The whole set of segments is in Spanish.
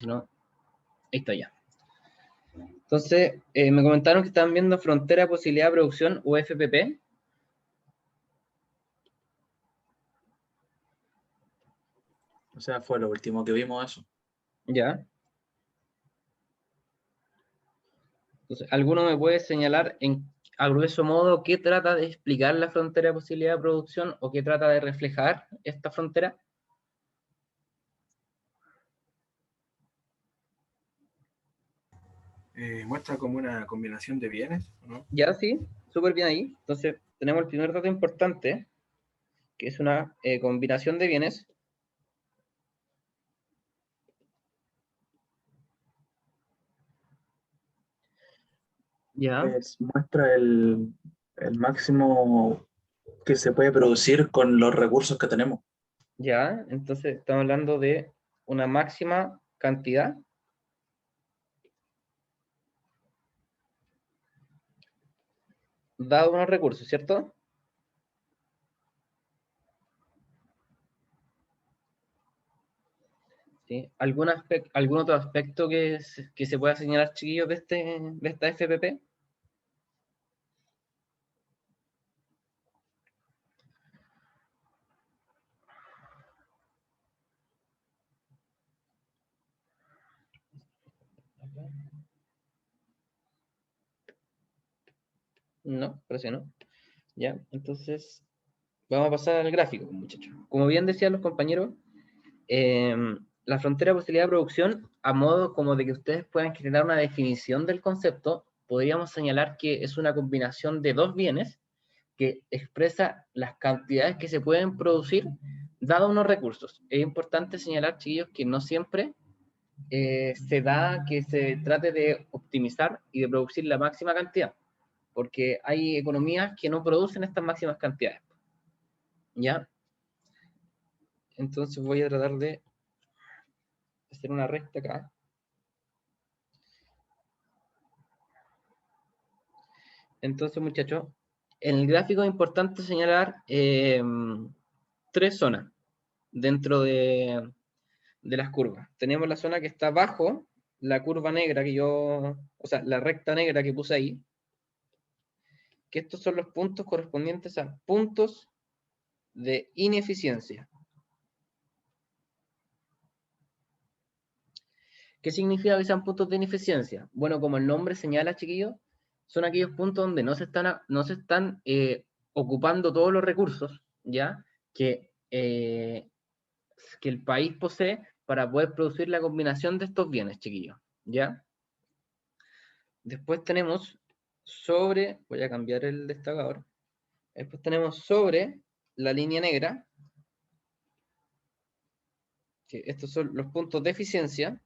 No, ahí está ya. Entonces, me comentaron que estaban viendo Frontera de Posibilidad de Producción, o FPP. O sea, fue lo último que vimos eso. Ya. Entonces, ¿alguno me puede señalar a grueso modo qué trata de explicar la frontera de posibilidad de producción o qué trata de reflejar esta frontera? Muestra como una combinación de bienes, ¿no? Ya, sí, súper bien ahí. Entonces, tenemos el primer dato importante, que es una combinación de bienes. Ya, Pues muestra el máximo que se puede producir con los recursos que tenemos. ya. Entonces, estamos hablando de una máxima cantidad dado unos recursos, ¿cierto? ¿Sí? ¿Algún otro aspecto que se pueda señalar, chiquillos, de esta FPP? No, parece que no. Ya, entonces vamos a pasar al gráfico, muchachos. Como bien decían los compañeros, eh, la frontera de posibilidad de producción, a modo como de que ustedes puedan generar una definición del concepto, podríamos señalar que es una combinación de dos bienes que expresa las cantidades que se pueden producir dado unos recursos. Es importante señalar, chiquillos, que no siempre se da que se trate de optimizar y de producir la máxima cantidad, porque hay economías que no producen estas máximas cantidades. ¿Ya? Entonces voy a tratar de hacer una recta acá. Entonces, muchachos, en el gráfico es importante señalar tres zonas dentro de las curvas. Tenemos la zona que está bajo la curva negra que yo, o sea, la recta negra que puse ahí, que estos son los puntos correspondientes a puntos de ineficiencia. ¿Qué significa que sean puntos de ineficiencia? Bueno, como el nombre señala, chiquillos, son aquellos puntos donde no se están ocupando todos los recursos, ¿ya? Que el país posee para poder producir la combinación de estos bienes, chiquillos, ¿ya? Después tenemos voy a cambiar el destacador, después tenemos sobre la línea negra, que estos son los puntos de eficiencia,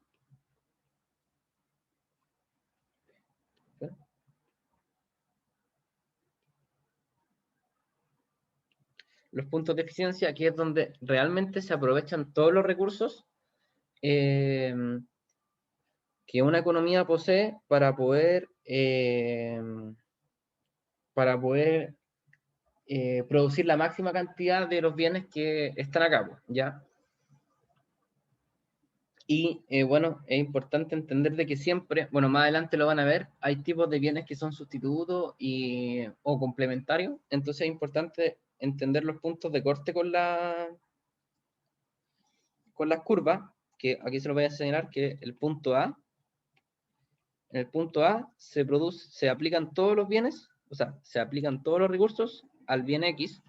¿sí? Los puntos de eficiencia, aquí es donde realmente se aprovechan todos los recursos eh, que una economía posee para poder producir la máxima cantidad de los bienes que están a cabo, ¿ya? Y bueno, es importante entender de que siempre, bueno, más adelante lo van a ver, hay tipos de bienes que son sustitutos o complementarios, entonces es importante entender los puntos de corte con las curvas, que aquí se lo voy a señalar, que el punto A, en el punto A se aplican todos los bienes, o sea, se aplican todos los recursos al bien X,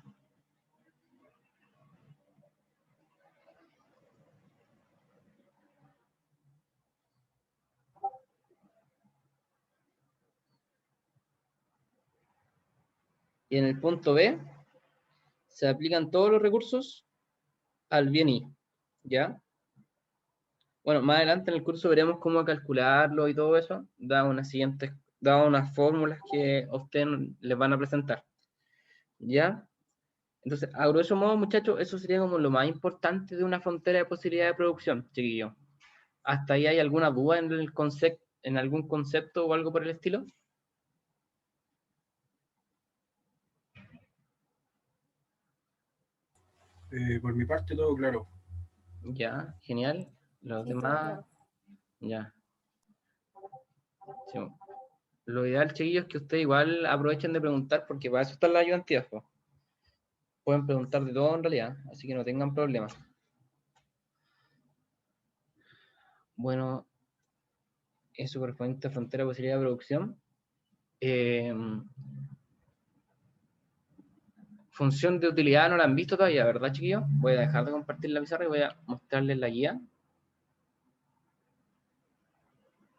y en el punto B se aplican todos los recursos al bien Y, ¿ya? Bueno, más adelante en el curso veremos cómo calcularlo y todo eso, da unas fórmulas que a ustedes les van a presentar, ¿ya? Entonces, a grosso modo, muchachos, eso sería como lo más importante de una frontera de posibilidad de producción, chiquillo. ¿Hasta ahí hay alguna duda en algún concepto o algo por el estilo? Por mi parte, todo claro. Ya, genial. Los Sí, todo demás, claro. Ya. Sí. Lo ideal, chiquillos, es que ustedes igual aprovechen de preguntar, porque para eso están las ayudantías, po. Pueden preguntar de todo en realidad, así que no tengan problemas. Bueno, eso correspondiente a frontera posibilidad de producción. Función de utilidad no la han visto todavía, ¿verdad, chiquillos? Voy a dejar de compartir la pizarra y voy a mostrarles la guía.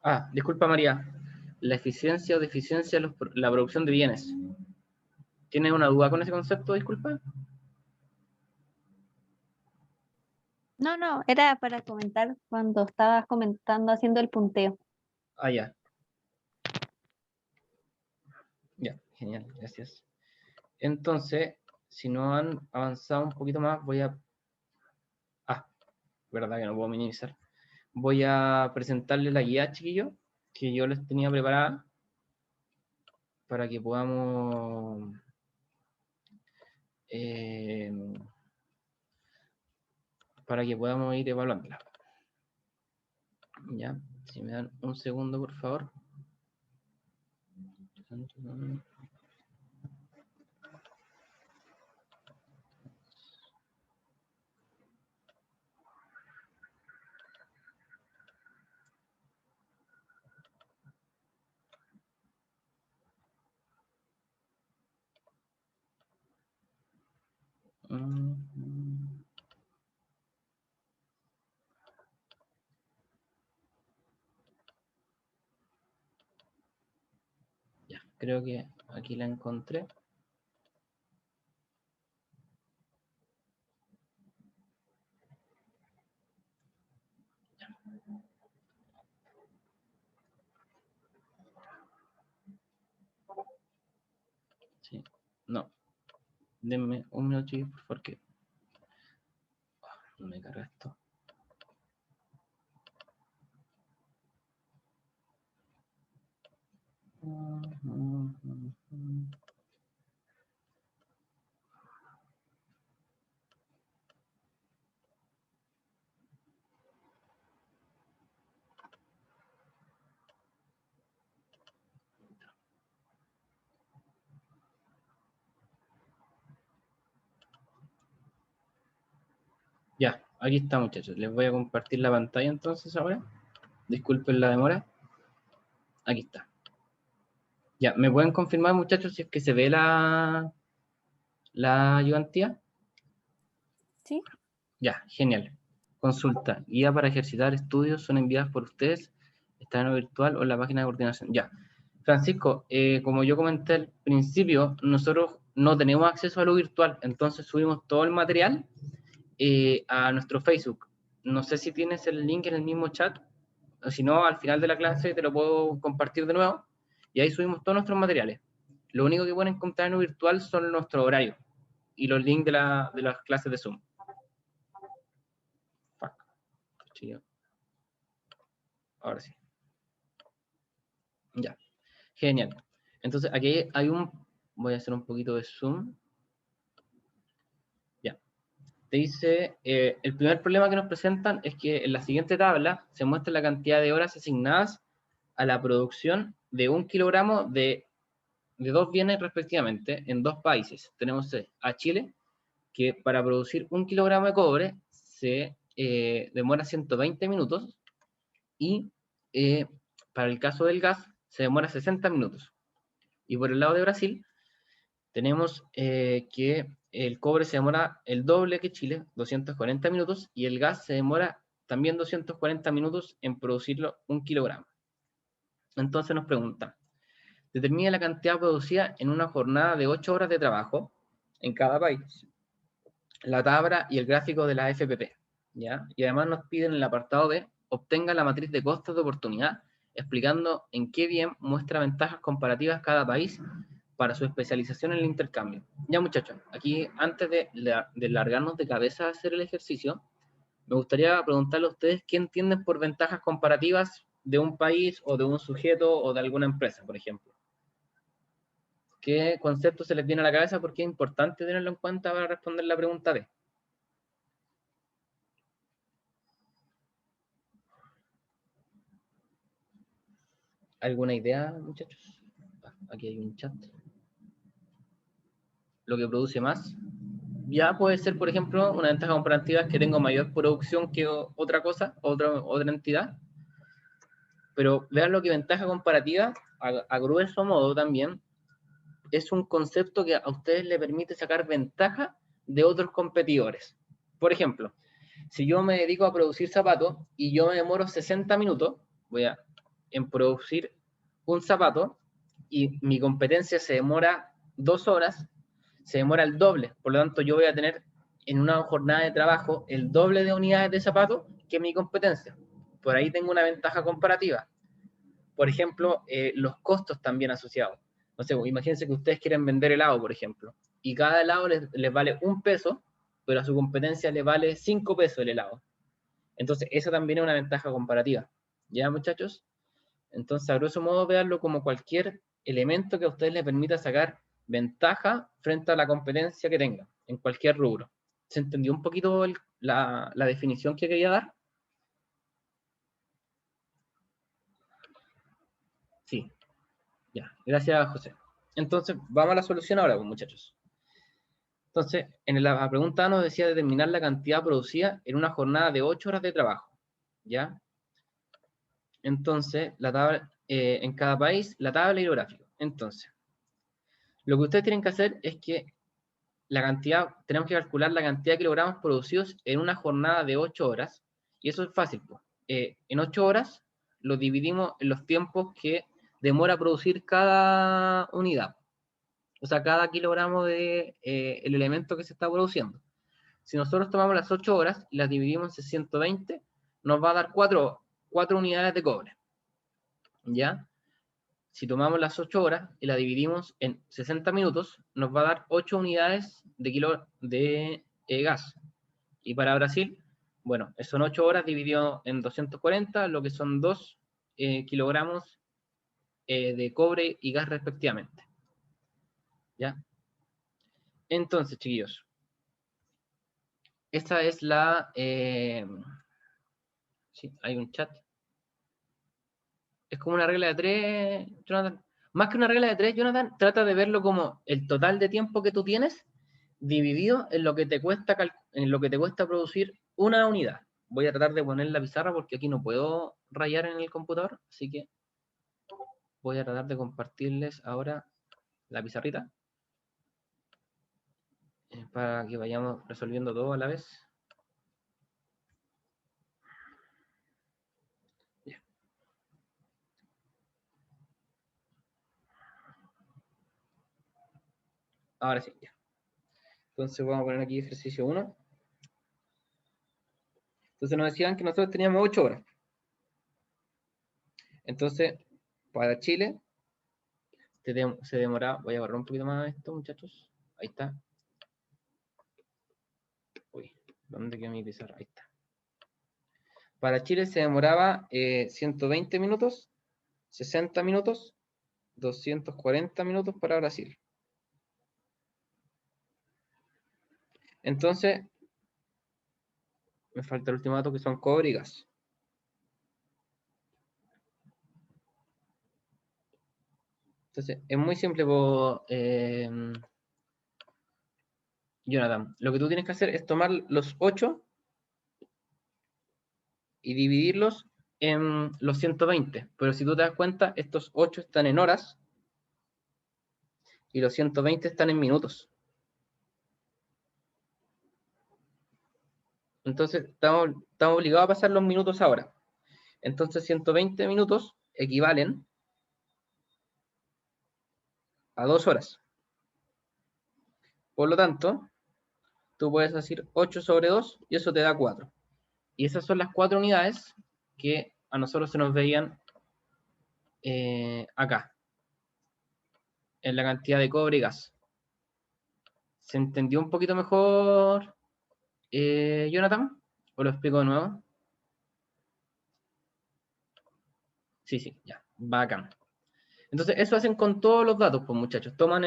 Ah, disculpa, María. La eficiencia o deficiencia de la producción de bienes. ¿Tienes una duda con ese concepto, disculpa? No, no, era para comentar cuando estabas comentando, haciendo el punteo. Ah, ya. Ya, genial, gracias. Entonces, si no han avanzado un poquito más, voy a... Ah, verdad que no puedo minimizar. Voy a presentarles la guía, chiquillos, que yo les tenía preparada para que podamos... para que podamos ir evaluándola. Ya, si me dan un segundo, por favor. Ya, creo que aquí la encontré. Sí, no. Denme un minuto, por favor, que no me carga esto. Ya, aquí está, muchachos. Les voy a compartir la pantalla entonces ahora. Disculpen la demora. Aquí está. Ya, ¿me pueden confirmar, muchachos, si es que se ve la ayudantía? ¿Sí? Ya, genial. Consulta. Guía para ejercitar estudios son enviadas por ustedes. Está en lo virtual o en la página de coordinación. Ya. Francisco, como yo comenté al principio, nosotros no tenemos acceso a lo virtual, entonces subimos todo el material a nuestro Facebook. No sé si tienes el link en el mismo chat, o si no, al final de la clase te lo puedo compartir de nuevo, y ahí subimos todos nuestros materiales. Lo único que pueden encontrar en lo virtual son nuestros horarios y los links de las clases de Zoom. Fuck. Ahora sí. Ya. Genial. Entonces, aquí hay voy a hacer un poquito de zoom. Ya. Te dice, el primer problema que nos presentan es que en la siguiente tabla se muestra la cantidad de horas asignadas a la producción de 1 kilogramo de dos bienes respectivamente en dos países. Tenemos a Chile, que para producir 1 kilogramo de cobre se demora 120 minutos y para el caso del gas se demora 60 minutos. Y por el lado de Brasil tenemos que el cobre se demora el doble que Chile, 240 minutos, y el gas se demora también 240 minutos en producirlo 1 kilogramo. Entonces nos preguntan, determina la cantidad producida en una jornada de 8 horas de trabajo en cada país, la tabla y el gráfico de la FPP, ¿ya? Y además nos piden en el apartado B, obtenga la matriz de costos de oportunidad, explicando en qué bien muestra ventajas comparativas cada país para su especialización en el intercambio. Ya, muchachos, aquí antes de largarnos de cabeza a hacer el ejercicio, me gustaría preguntarle a ustedes qué entienden por ventajas comparativas de un país o de un sujeto o de alguna empresa, por ejemplo. ¿Qué concepto se les viene a la cabeza? Porque es importante tenerlo en cuenta para responder la pregunta B. ¿Alguna idea, muchachos? Aquí hay un chat. Lo que produce más. Ya puede ser, por ejemplo, una ventaja comparativa es que tengo mayor producción que otra cosa, otra entidad. Pero vean lo que ventaja comparativa, a grueso modo también, es un concepto que a ustedes les permite sacar ventaja de otros competidores. Por ejemplo, si yo me dedico a producir zapatos y yo me demoro 60 minutos, en producir un zapato y mi competencia se demora 2 horas, se demora el doble. Por lo tanto, yo voy a tener en una jornada de trabajo el doble de unidades de zapatos que mi competencia. Por ahí tengo una ventaja comparativa. Por ejemplo, los costos también asociados. No sé, imagínense que ustedes quieren vender helado, por ejemplo, y cada helado les vale 1 peso, pero a su competencia le vale 5 pesos el helado. Entonces, esa también es una ventaja comparativa. ¿Ya, muchachos? Entonces, a grosso modo, veanlo como cualquier elemento que a ustedes les permita sacar ventaja frente a la competencia que tengan, en cualquier rubro. ¿Se entendió un poquito la definición que quería dar? Sí. Ya, gracias, José. Entonces, vamos a la solución ahora, muchachos. Entonces, en la pregunta nos decía determinar la cantidad producida en una jornada de 8 horas de trabajo. ¿Ya? Entonces, la tabla, en cada país, la tabla y el gráfico. Entonces, lo que ustedes tienen que hacer es que tenemos que calcular la cantidad de kilogramos producidos en una jornada de 8 horas, y eso es fácil. Pues. En 8 horas lo dividimos en los tiempos que demora producir cada unidad. O sea, cada kilogramo de el elemento que se está produciendo. Si nosotros tomamos las 8 horas y las dividimos en 120, nos va a dar 4 unidades de cobre. ¿Ya? Si tomamos las 8 horas y la dividimos en 60 minutos, nos va a dar 8 unidades de gas. Y para Brasil, bueno, son 8 horas dividido en 240, lo que son 2 kilogramos de cobre y gas respectivamente. ¿Ya? Entonces, chiquillos, esta es la... sí, hay un chat. Es como una regla de 3, Jonathan. Más que una regla de 3, Jonathan, trata de verlo como el total de tiempo que tú tienes dividido en lo que te cuesta, producir una unidad. Voy a tratar de poner la pizarra porque aquí no puedo rayar en el computador, así que voy a tratar de compartirles ahora la pizarrita para que vayamos resolviendo todo a la vez. Ahora sí, ya. Entonces vamos a poner aquí ejercicio 1. Entonces nos decían que nosotros teníamos 8 horas. Entonces, para Chile, se demoraba, voy a borrar un poquito más esto, muchachos. Ahí está. Uy, ¿dónde quedó mi pizarra? Ahí está. Para Chile se demoraba 120 minutos, 60 minutos, 240 minutos para Brasil. Entonces, me falta el último dato que son cobre y gas. Entonces, es muy simple, Jonathan. Lo que tú tienes que hacer es tomar los 8 y dividirlos en los 120. Pero si tú te das cuenta, estos 8 están en horas y los 120 están en minutos. Entonces, estamos obligados a pasar los minutos ahora. Entonces, 120 minutos equivalen a 2 horas. Por lo tanto, tú puedes decir 8 sobre 2 y eso te da 4. Y esas son las 4 unidades que a nosotros se nos veían acá, en la cantidad de cobre y gas. ¿Se entendió un poquito mejor, Jonathan? ¿O lo explico de nuevo? Sí, ya, bacán. Entonces, eso hacen con todos los datos, pues muchachos. Toman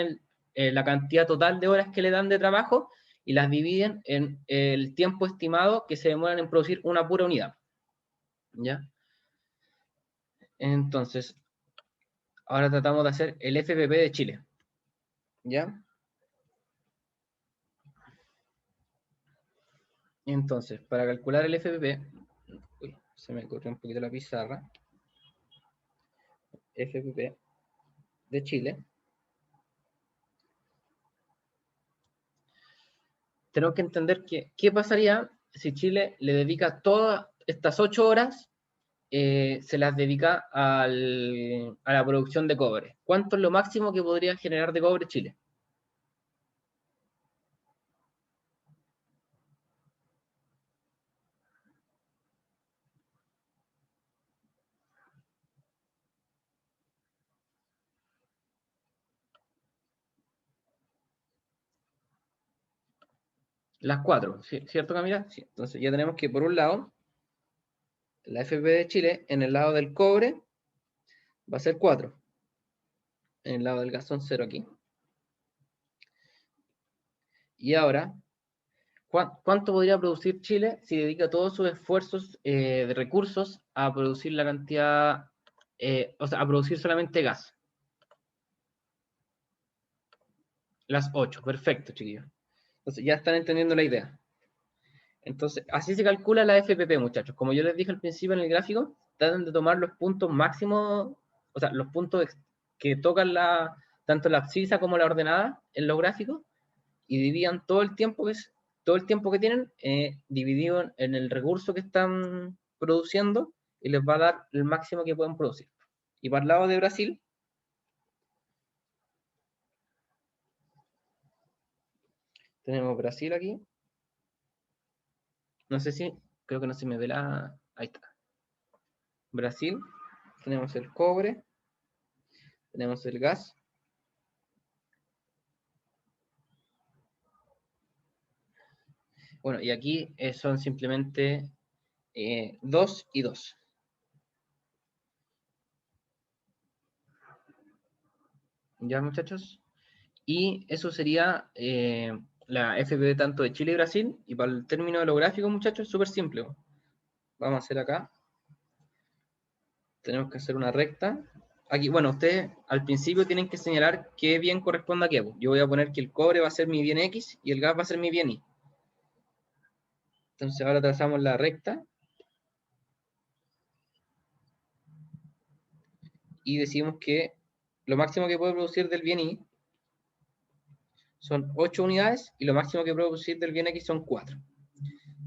la cantidad total de horas que le dan de trabajo y las dividen en el tiempo estimado que se demoran en producir una pura unidad. ¿Ya? Entonces, Ahora tratamos de hacer el FPP de Chile. ¿Ya? Entonces, para calcular el FPP, uy, se me corrió un poquito la pizarra. FPP de Chile. Tenemos que entender que, ¿qué pasaría si Chile le dedica todas estas 8 horas, se las dedica a la producción de cobre? ¿Cuánto es lo máximo que podría generar de cobre Chile? Las 4, ¿cierto, Camila? Sí. Entonces ya tenemos que, por un lado, la FP de Chile, en el lado del cobre, va a ser 4. En el lado del gas son 0 aquí. Y ahora, ¿cuánto podría producir Chile si dedica todos sus esfuerzos de recursos a producir la cantidad, o sea, a producir solamente gas? Las 8, perfecto, chiquillos. Entonces ya están entendiendo la idea. Entonces, así se calcula la FPP, muchachos. Como yo les dije al principio en el gráfico, traten de tomar los puntos máximos, o sea, los puntos que tocan tanto la abscisa como la ordenada en los gráficos, y dividan todo el tiempo que tienen, dividido en el recurso que están produciendo, y les va a dar el máximo que pueden producir. Y para el lado de Brasil, tenemos Brasil aquí. No sé si, creo que no se me ve la... Ahí está. Brasil, tenemos el cobre, tenemos el gas. Bueno, y aquí son simplemente 2 y 2. ¿Ya, muchachos? Y eso sería la FP tanto de Chile y Brasil. Y para el término de lo gráfico, muchachos, es súper simple. Vamos a hacer acá. Tenemos que hacer una recta. Aquí, bueno, ustedes al principio tienen que señalar qué bien corresponde a qué. Yo voy a poner que el cobre va a ser mi bien X y el gas va a ser mi bien Y. Entonces ahora trazamos la recta. Y decimos que lo máximo que puede producir del bien Y son 8 unidades y lo máximo que puede producir del bien X son 4.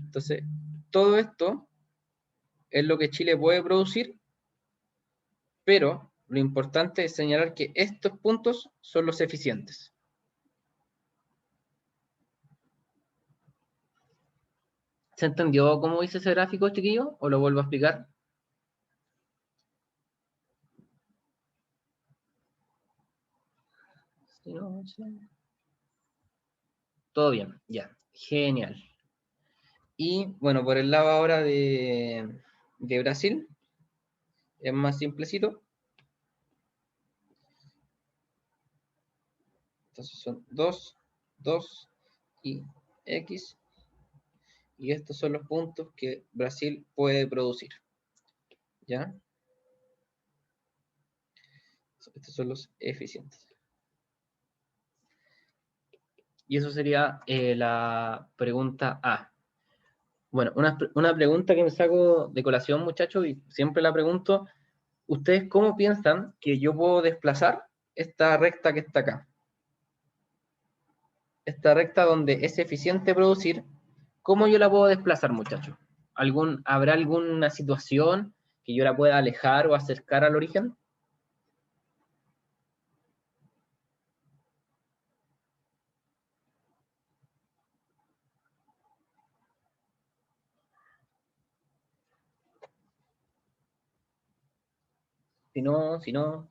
Entonces, todo esto es lo que Chile puede producir, pero lo importante es señalar que estos puntos son los eficientes. ¿Se entendió cómo hice ese gráfico, chiquillo? ¿O lo vuelvo a explicar? Todo bien, ya. Genial. Y bueno, por el lado ahora de Brasil, es más simplecito. Entonces son 2, 2 y X. Y estos son los puntos que Brasil puede producir. ¿Ya? Estos son los eficientes. Y eso sería la pregunta A. Bueno, una pregunta que me saco de colación, muchachos, y siempre la pregunto, ¿ustedes cómo piensan que yo puedo desplazar esta recta que está acá? Esta recta donde es eficiente producir, ¿cómo yo la puedo desplazar, muchachos? ¿Habrá alguna situación que yo la pueda alejar o acercar al origen? Si no,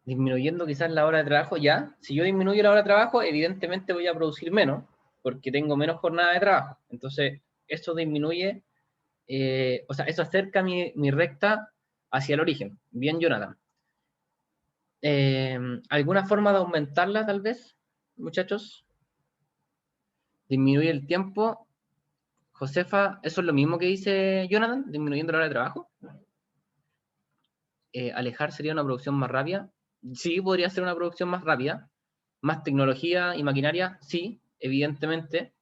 disminuyendo quizás la hora de trabajo, ya. Si yo disminuyo la hora de trabajo, evidentemente voy a producir menos, porque tengo menos jornada de trabajo. Entonces, eso disminuye, o sea, eso acerca mi recta hacia el origen. Bien, Jonathan. ¿Alguna forma de aumentarla, tal vez, muchachos? Disminuir el tiempo Josefa, ¿eso es lo mismo que dice Jonathan, disminuyendo la hora de trabajo? Alejar sería una producción más rápida. Sí, podría ser una producción más rápida. Más tecnología y maquinaria, sí, evidentemente.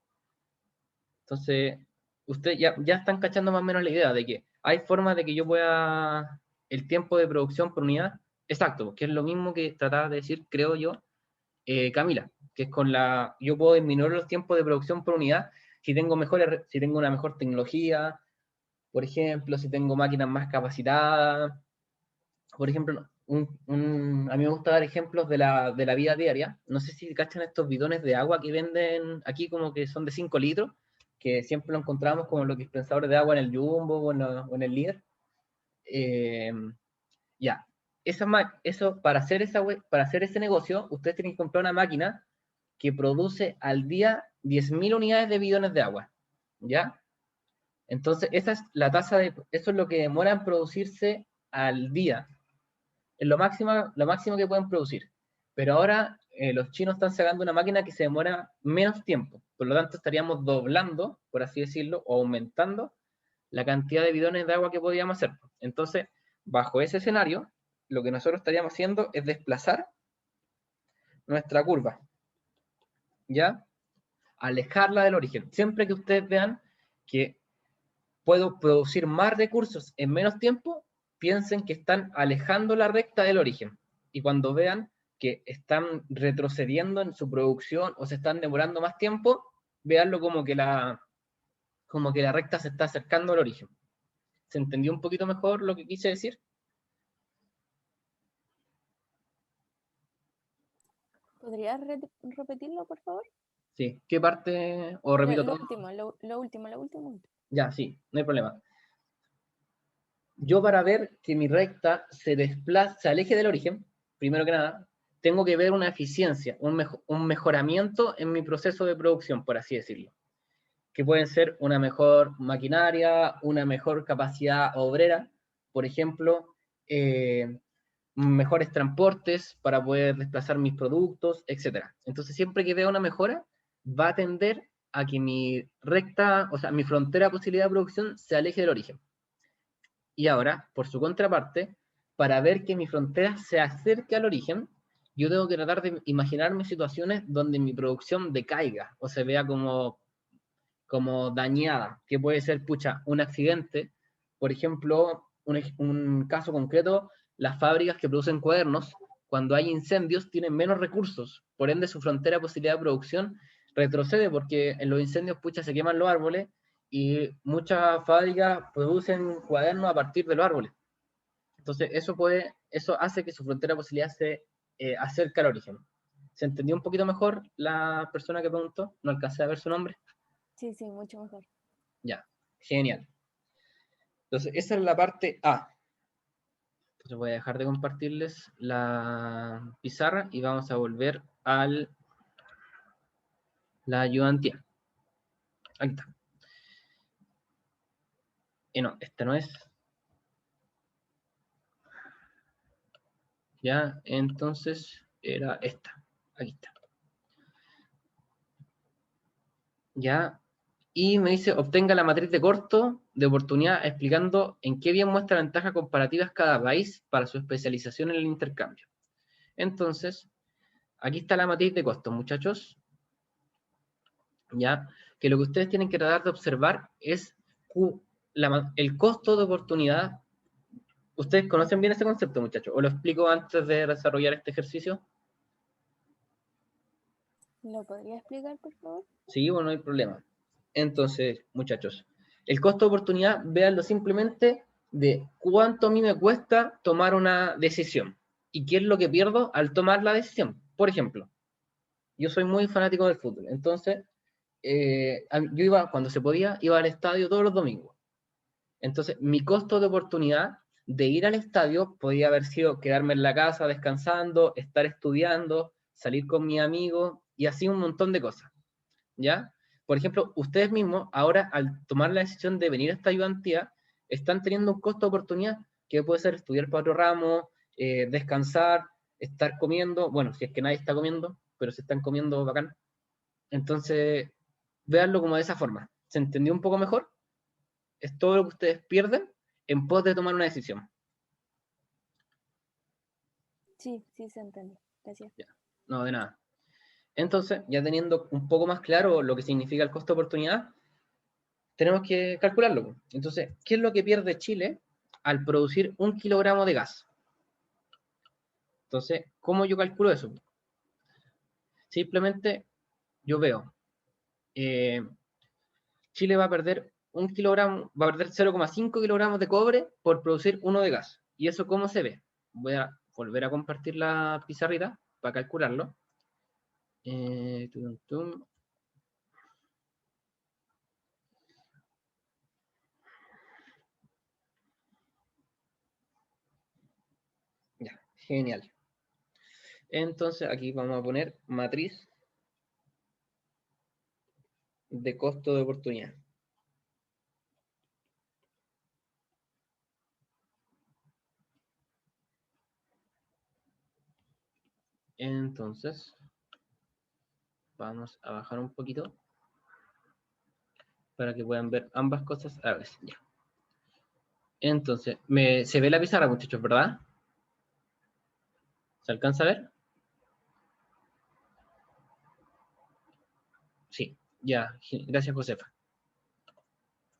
Entonces, ustedes ya están cachando más o menos la idea de que hay formas de que yo pueda, el tiempo de producción por unidad, exacto, que es lo mismo que trataba de decir, creo yo, Camila, que es con yo puedo disminuir los tiempos de producción por unidad si tengo si tengo una mejor tecnología, por ejemplo, si tengo máquinas más capacitadas. Por ejemplo, a mí me gusta dar ejemplos de la vida diaria. No sé si cachan estos bidones de agua que venden aquí como que son de 5 litros, que siempre lo encontramos como los dispensadores de agua en el Jumbo o en el Líder. Eh, ya, eso para hacer ese negocio, ustedes tienen que comprar una máquina que produce al día 10.000 unidades de bidones de agua. ¿Ya? Entonces, esa es la eso es lo que demora en producirse al día. Es lo máximo que pueden producir. Pero ahora los chinos están sacando una máquina que se demora menos tiempo. Por lo tanto, estaríamos doblando, por así decirlo, o aumentando la cantidad de bidones de agua que podíamos hacer. Entonces, bajo ese escenario, lo que nosotros estaríamos haciendo es desplazar nuestra curva, ¿ya? Alejarla del origen. Siempre que ustedes vean que puedo producir más recursos en menos tiempo, piensen que están alejando la recta del origen. Y cuando vean que están retrocediendo en su producción o se están demorando más tiempo, véanlo como que la recta se está acercando al origen. ¿Se entendió un poquito mejor lo que quise decir? ¿Podrías repetirlo, por favor? Sí. ¿Qué parte? ¿O repito Lo todo? último, lo último. Ya, sí, no hay problema. Yo para ver que mi recta se aleje del origen, primero que nada, tengo que ver una eficiencia, un mejoramiento en mi proceso de producción, por así decirlo. Que pueden ser una mejor maquinaria, una mejor capacidad obrera, por ejemplo, mejores transportes para poder desplazar mis productos, etc. Entonces, siempre que vea una mejora, va a tender a que mi recta, o sea, mi frontera de posibilidad de producción se aleje del origen. Y ahora, por su contraparte, para ver que mi frontera se acerque al origen, yo tengo que tratar de imaginarme situaciones donde mi producción decaiga o se vea como dañada, que puede ser, pucha, un accidente. Por ejemplo, un caso concreto, las fábricas que producen cuadernos, cuando hay incendios, tienen menos recursos, por ende su frontera de posibilidad de producción retrocede porque en los incendios, pucha, se queman los árboles y muchas fábricas producen cuadernos a partir de los árboles. Entonces, eso hace que su frontera de posibilidad se acerque al origen. ¿Se entendió un poquito mejor la persona que preguntó? No alcancé a ver su nombre. Sí, mucho mejor. Ya, genial. Entonces, esa es la parte A. Entonces voy a dejar de compartirles la pizarra y vamos a volver a la ayudantía. Aquí está. No, esta no es. Ya, entonces era esta. Aquí está. Ya, y me dice, obtenga la matriz de corto de oportunidad explicando en qué bien muestra ventajas comparativas cada país para su especialización en el intercambio. Entonces, aquí está la matriz de costos, muchachos. Ya, que lo que ustedes tienen que tratar de observar es el costo de oportunidad. ¿Ustedes conocen bien ese concepto, muchachos? ¿O lo explico antes de desarrollar este ejercicio? ¿Lo podría explicar, por favor? Sí, bueno, no hay problema. Entonces, muchachos, el costo de oportunidad, véanlo simplemente de cuánto a mí me cuesta tomar una decisión y qué es lo que pierdo al tomar la decisión. Por ejemplo, yo soy muy fanático del fútbol, entonces yo iba, cuando se podía, iba al estadio todos los domingos. Entonces, mi costo de oportunidad de ir al estadio podía haber sido quedarme en la casa descansando, estar estudiando, salir con mi amigo y así un montón de cosas. ¿Ya? Por ejemplo, ustedes mismos, ahora al tomar la decisión de venir a esta ayudantía, están teniendo un costo de oportunidad que puede ser estudiar para otro ramo, descansar, estar comiendo, bueno, si es que nadie está comiendo, pero se están comiendo bacán. Entonces, véanlo como de esa forma. ¿Se entendió un poco mejor? Es todo lo que ustedes pierden en pos de tomar una decisión. Sí, sí se entiende. Gracias. No, de nada. Entonces, ya teniendo un poco más claro lo que significa el costo de oportunidad, tenemos que calcularlo. Entonces, ¿qué es lo que pierde Chile al producir 1 kilogramo de gas? Entonces, ¿cómo yo calculo eso? Simplemente yo veo, Chile va a perder 1 kilogramo, va a perder 0,5 kilogramos de cobre por producir 1 de gas. ¿Y eso cómo se ve? Voy a volver a compartir la pizarrita para calcularlo. Tum, tum. Ya, genial. Entonces aquí vamos a poner matriz de costo de oportunidad. Entonces, vamos a bajar un poquito para que puedan ver ambas cosas a la vez. Ya. Entonces, se ve la pizarra, muchachos, ¿verdad? ¿Se alcanza a ver? Sí, ya. Gracias, Josefa.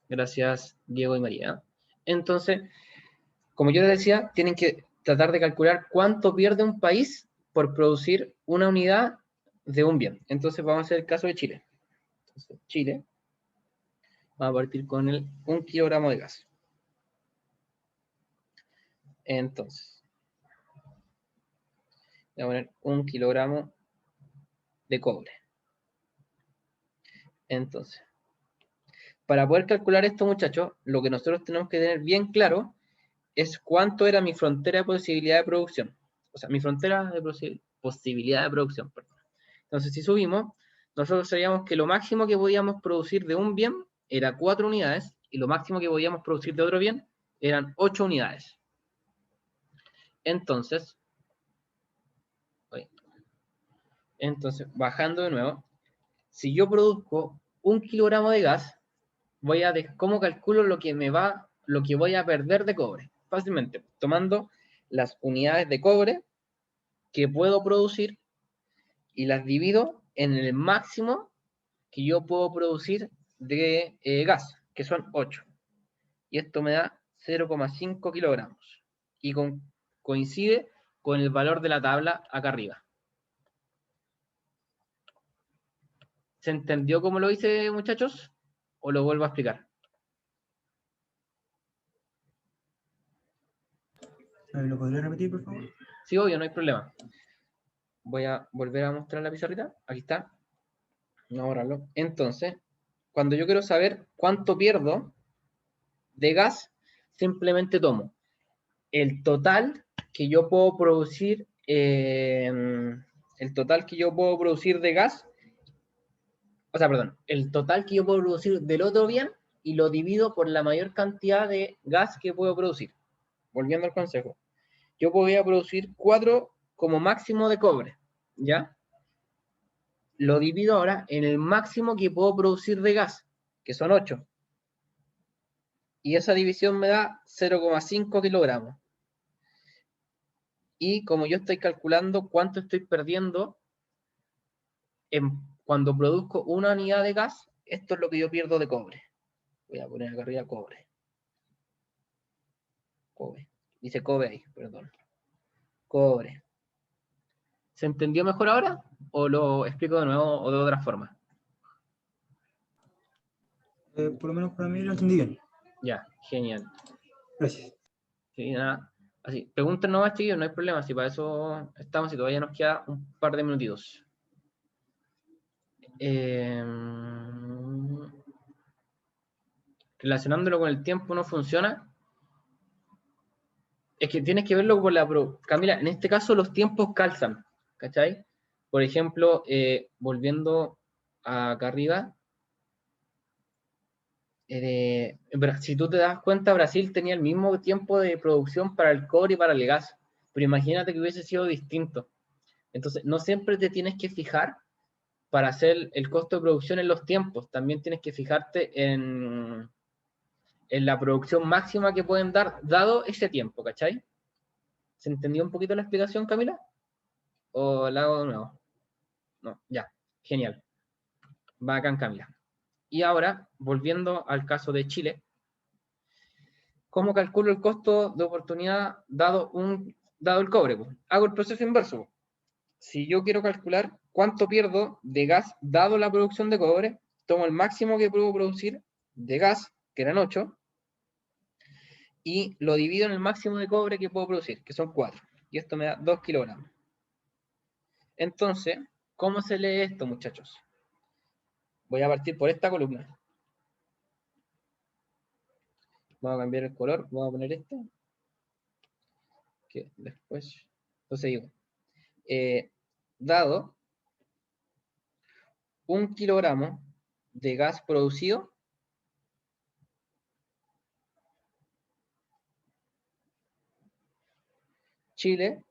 Gracias, Diego y María. Entonces, como yo les decía, tienen que tratar de calcular cuánto pierde un país por producir una unidad de un bien. Entonces, vamos a hacer el caso de Chile. Entonces, Chile va a partir con el 1 kilogramo de gas. Entonces, voy a poner 1 kilogramo de cobre. Entonces, para poder calcular esto, muchachos, lo que nosotros tenemos que tener bien claro es cuánto era mi frontera de posibilidad de producción. O sea, mi frontera de posibilidad de producción, perdón. Entonces, si subimos, nosotros sabíamos que lo máximo que podíamos producir de un bien era 4 unidades y lo máximo que podíamos producir de otro bien eran 8 unidades. Entonces, bajando de nuevo, si yo produzco 1 kilogramo de gas, ¿cómo calculo lo que voy a perder de cobre? Fácilmente, tomando las unidades de cobre que puedo producir y las divido en el máximo que yo puedo producir de gas, que son 8. Y esto me da 0,5 kilogramos. Y coincide con el valor de la tabla acá arriba. ¿Se entendió cómo lo hice, muchachos? ¿O lo vuelvo a explicar? ¿Lo podría repetir, por favor? Sí, obvio, no hay problema. Voy a volver a mostrar la pizarrita. Aquí está. Vamos a borrarlo. Entonces, cuando yo quiero saber cuánto pierdo de gas, simplemente tomo el total que yo puedo producir, de gas, o sea, perdón, el total que yo puedo producir del otro bien y lo divido por la mayor cantidad de gas que puedo producir. Volviendo al consejo. Yo podría producir 4 como máximo de cobre, ¿ya? Lo divido ahora en el máximo que puedo producir de gas, que son 8. Y esa división me da 0,5 kilogramos. Y como yo estoy calculando cuánto estoy perdiendo cuando produzco una unidad de gas, esto es lo que yo pierdo de cobre. Voy a poner acá arriba cobre. Cobre. Dice cobre ahí, perdón. Cobre. ¿Se entendió mejor ahora? ¿O lo explico de nuevo o de otra forma? Por lo menos para mí lo entendí bien. Ya, genial. Gracias. Sí, nada. Así, pregunten nomás, chiquillos, no hay problema. Si para eso estamos y todavía nos queda un par de minutitos. Relacionándolo con el tiempo no funciona. Es que tienes que verlo con Camila, en este caso los tiempos calzan, ¿cachai? Por ejemplo, volviendo acá arriba, si tú te das cuenta, Brasil tenía el mismo tiempo de producción para el cobre y para el gas, pero imagínate que hubiese sido distinto. Entonces, no siempre te tienes que fijar para hacer el costo de producción en los tiempos, también tienes que fijarte en la producción máxima que pueden dar, dado ese tiempo, ¿cachai? ¿Se entendió un poquito la explicación, Camila? ¿O la hago de nuevo? No, ya, genial. Bacán, Camila. Y ahora, volviendo al caso de Chile, ¿cómo calculo el costo de oportunidad dado el cobre? Pues, hago el proceso inverso. Si yo quiero calcular cuánto pierdo de gas dado la producción de cobre, tomo el máximo que puedo producir de gas, que eran 8, y lo divido en el máximo de cobre que puedo producir, que son 4. Y esto me da 2 kilogramos. Entonces, ¿cómo se lee esto, muchachos? Voy a partir por esta columna. Vamos a cambiar el color, vamos a poner este. Que después, entonces digo, dado 1 kilogramo de gas producido, Chile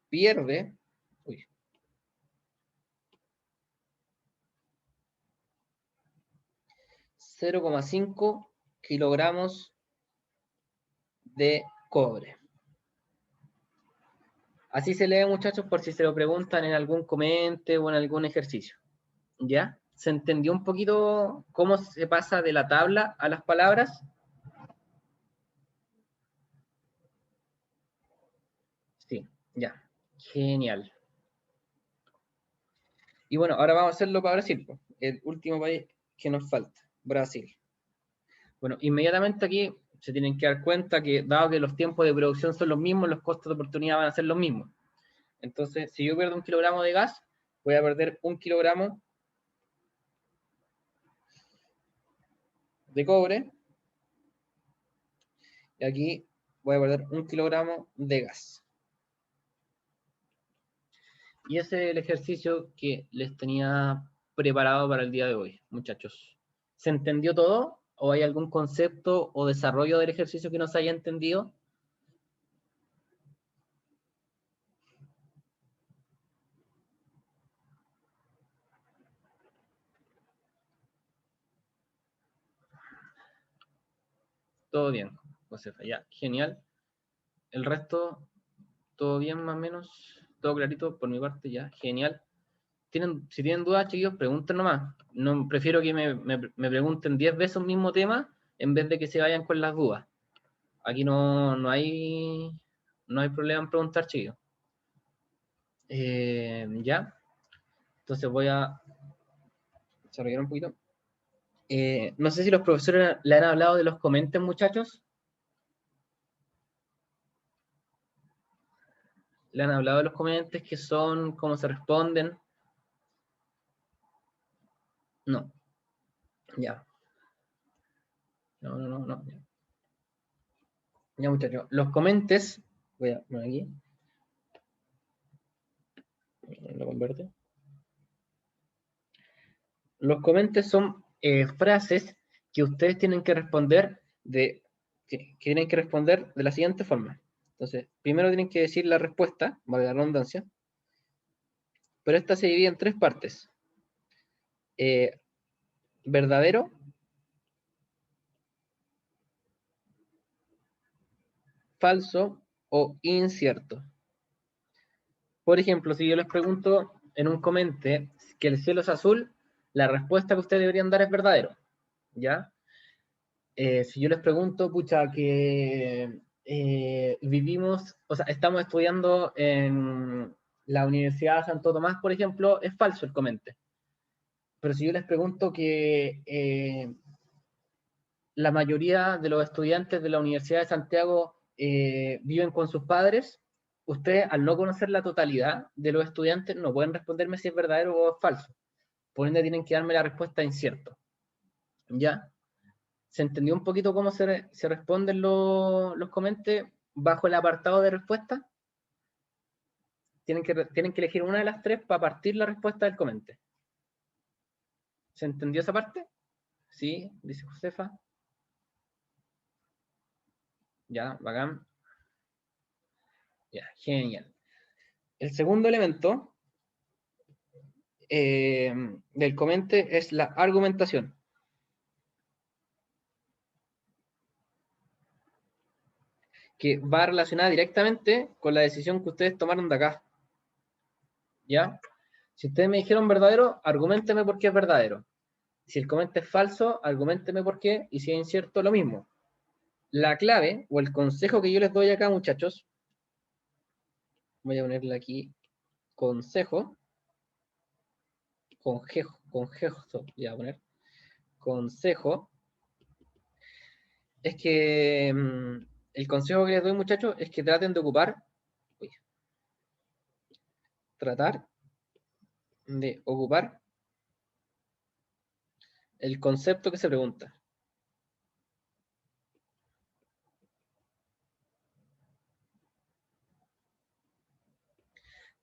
pierde 0,5 kilogramos de cobre. Así se lee, muchachos, por si se lo preguntan en algún comente o en algún ejercicio. ¿Ya? ¿Se entendió un poquito cómo se pasa de la tabla a las palabras? Sí, ya. Genial. Y bueno, ahora vamos a hacerlo para Brasil, el último país que nos falta, Brasil. Bueno, inmediatamente aquí se tienen que dar cuenta que, dado que los tiempos de producción son los mismos, los costos de oportunidad van a ser los mismos. Entonces, si yo pierdo 1 kilogramo de gas, voy a perder 1 kilogramo de cobre. Y aquí voy a perder 1 kilogramo de gas. Y ese es el ejercicio que les tenía preparado para el día de hoy, muchachos. ¿Se entendió todo? ¿O hay algún concepto o desarrollo del ejercicio que no se haya entendido? Todo bien, Josefa, ya, genial. El resto, todo bien más o menos, todo clarito por mi parte, ya, genial. Si tienen dudas, chiquillos, pregunten nomás. No, prefiero que me pregunten 10 veces un mismo tema en vez de que se vayan con las dudas. Aquí no hay problema en preguntar, chiquillos. Ya, entonces voy a desarrollar un poquito. No sé si los profesores le han hablado de los comentes, muchachos. Le han hablado de los comentes, qué son, cómo se responden. No. Ya. No. Ya, ya, muchachos. Los comentes, voy a poner aquí. Lo converte. Los comentes son frases que ustedes tienen que responder de la siguiente forma. Entonces, primero tienen que decir la respuesta, vale la redundancia, pero esta se divide en 3 partes. Verdadero, falso o incierto. Por ejemplo, si yo les pregunto en un comente que el cielo es azul, la respuesta que ustedes deberían dar es verdadero, ¿ya? Si yo les pregunto, pucha, que estamos estudiando en la Universidad de Santo Tomás, por ejemplo, es falso el comente. Pero si yo les pregunto que la mayoría de los estudiantes de la Universidad de Santiago viven con sus padres, ustedes, al no conocer la totalidad de los estudiantes, no pueden responderme si es verdadero o es falso. Por ende, tienen que darme la respuesta incierto. ¿Ya? ¿Se entendió un poquito cómo se responden los comentes bajo el apartado de respuesta? Tienen que elegir una de las 3 para partir la respuesta del comente. ¿Se entendió esa parte? Sí, dice Josefa. Ya, bacán. Ya, genial. El segundo elemento del comente es la argumentación. Que va relacionada directamente con la decisión que ustedes tomaron de acá. ¿Ya? Si ustedes me dijeron verdadero, arguménteme por qué es verdadero. Si el comente es falso, arguménteme por qué, y si es incierto, lo mismo. La clave, o el consejo que yo les doy acá, muchachos, voy a ponerle aquí, consejo, voy a poner, consejo, es que el consejo que les doy, muchachos, es que traten de ocupar el concepto que se pregunta.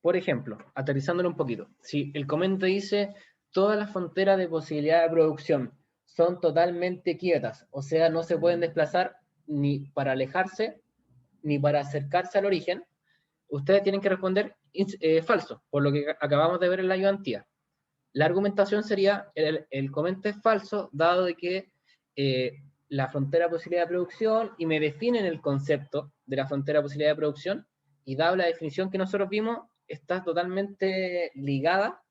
Por ejemplo, aterrizándolo un poquito, si el comentario dice todas las fronteras de posibilidad de producción son totalmente quietas, o sea, no se pueden desplazar ni para alejarse ni para acercarse al origen, ustedes tienen que responder falso, por lo que acabamos de ver en la ayudantía. La argumentación sería, el comentario es falso, dado de que la frontera de posibilidad de producción, y me definen el concepto de la frontera de posibilidad de producción, y dado la definición que nosotros vimos, está totalmente ligada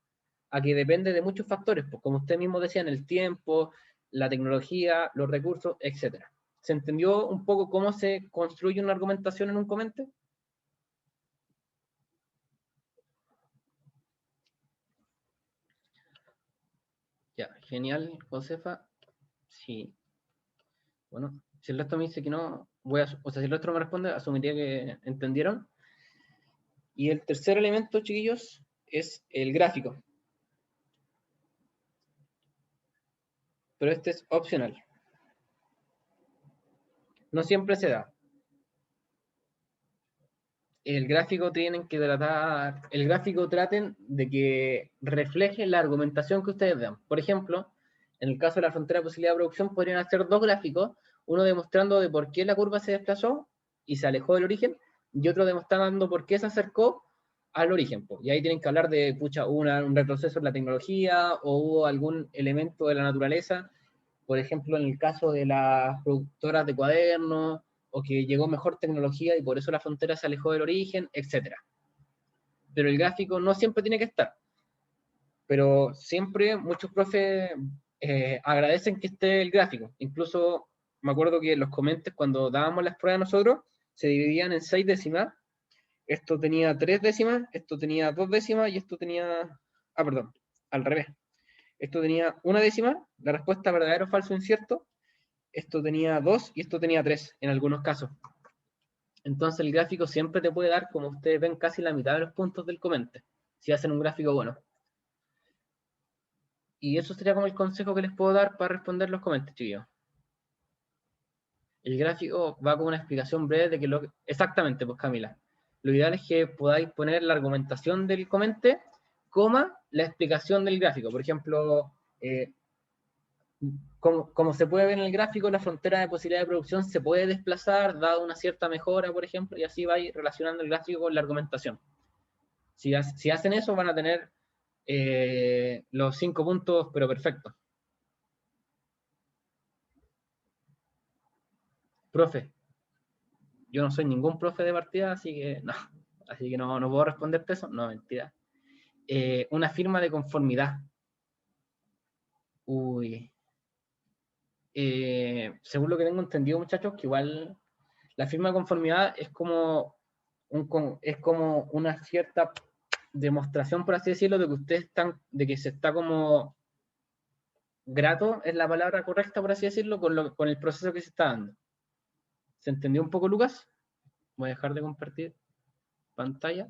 a que depende de muchos factores, pues, como usted mismo decía, en el tiempo, la tecnología, los recursos, etc. ¿Se entendió un poco cómo se construye una argumentación en un comentario? Ya, genial, Josefa. Sí. Bueno, si el resto me dice que no, o sea, si el resto no me responde, asumiría que entendieron. Y el tercer elemento, chiquillos, es el gráfico. Pero este es opcional. No siempre se da. El gráfico traten de que refleje la argumentación que ustedes dan. Por ejemplo, en el caso de la frontera de posibilidad de producción, podrían hacer dos gráficos, uno demostrando de por qué la curva se desplazó y se alejó del origen, y otro demostrando por qué se acercó al origen. Y ahí tienen que hablar de, un retroceso en la tecnología, o hubo algún elemento de la naturaleza, por ejemplo, en el caso de las productoras de cuadernos, o que llegó mejor tecnología y por eso la frontera se alejó del origen, etc. Pero el gráfico no siempre tiene que estar. Pero siempre muchos profes agradecen que esté el gráfico. Incluso me acuerdo que los comentes, cuando dábamos las pruebas nosotros, se dividían en 6 décimas. Esto tenía 3 décimas, esto tenía 2 décimas y esto tenía... Ah, perdón, al revés. Esto tenía 1 décima, la respuesta verdadero, falso, incierto. Esto tenía 2 y esto tenía 3 en algunos casos. Entonces el gráfico siempre te puede dar, como ustedes ven, casi la mitad de los puntos del comente, si hacen un gráfico bueno. Y eso sería como el consejo que les puedo dar para responder los comentarios, chiquillos. El gráfico va con una explicación breve de que exactamente, pues Camila. Lo ideal es que podáis poner la argumentación del comente, coma, la explicación del gráfico. Por ejemplo, como se puede ver en el gráfico, la frontera de posibilidad de producción se puede desplazar dado una cierta mejora, por ejemplo, y así va relacionando el gráfico con la argumentación. Si hacen eso, van a tener los 5 puntos, pero perfectos. Profe, yo no soy ningún profe de partida, así que no puedo responderte eso. No, mentira. Una firma de conformidad. Uy. Según lo que tengo entendido, muchachos, que igual la firma de conformidad es como una cierta demostración, por así decirlo, de que ustedes de que se está como grato, es la palabra correcta, por así decirlo, con el proceso que se está dando. ¿Se entendió un poco, Lucas? Voy a dejar de compartir pantalla.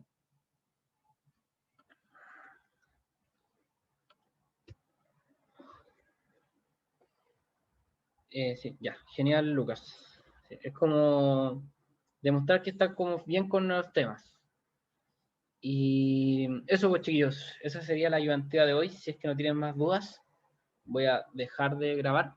Sí, ya, genial, Lucas. Sí, es como demostrar que está como bien con los temas. Y eso, pues, chiquillos, esa sería la ayudantía de hoy. Si es que no tienen más dudas, voy a dejar de grabar.